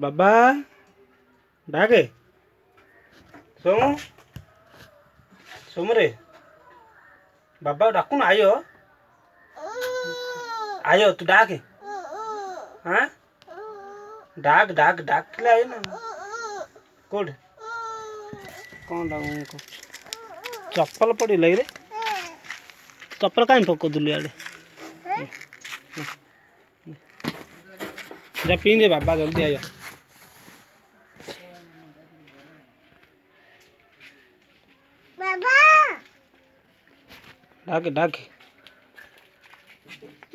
बाबा डाके सोमू सोमू रे बाबा डाकुन आयो आयो तू डाके हाँ डाक डाक डाक के आयो ना कोड कौन डाक उनको चप्पल पड़ी लग रे चप्पल कहीं पको दुली आड़े जा पींदे बाबा जल्दी आयो बाबा डाके डाके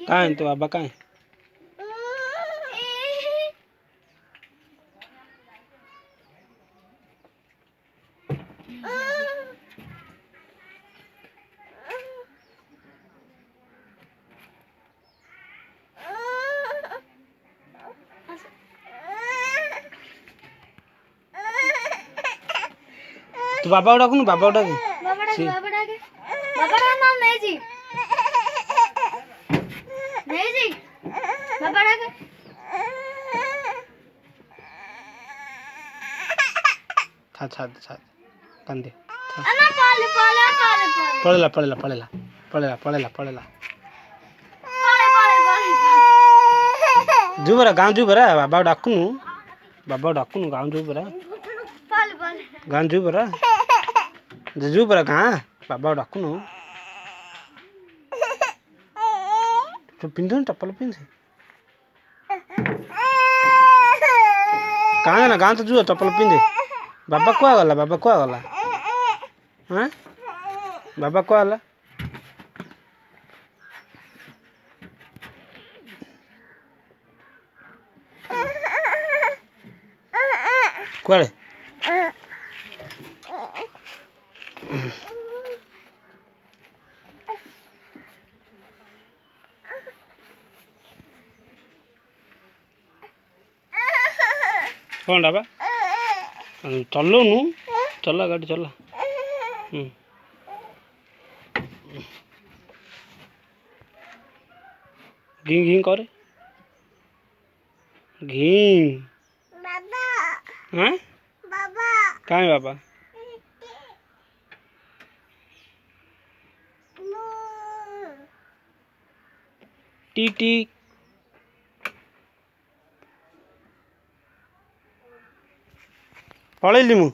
कहाँ तो बाबा कहाँ तो बाबा डाकुन बाबा डाके बाबा डाके बाबा का नाम नहीं जी नहीं जी बाबा डाके छा कंदे अन्ना पाले पाले पाले पड़ेला पड़ेला पड़ेला पड़ेला पड़ेला पड़ेला पाले पाले जुबरा गाँव जुबरा बाबा डाकुन गाँव जुबरा पाले पाले गाँव जुबरा जुबरा कहाँ बाबा डाकुन तो पिंधु चप्पल पिंधे कहाँ ना गाँव तो जुआ चप्पल पिंधे बाबा कुआ गला हाँ बाबा कुआ गला कुआड़े कौन डाबा चलो नु चला गाड़ी चला घी घी करे घी बाबा हाँ बाबा कहाँ है बाबा टी पढ़ेली मु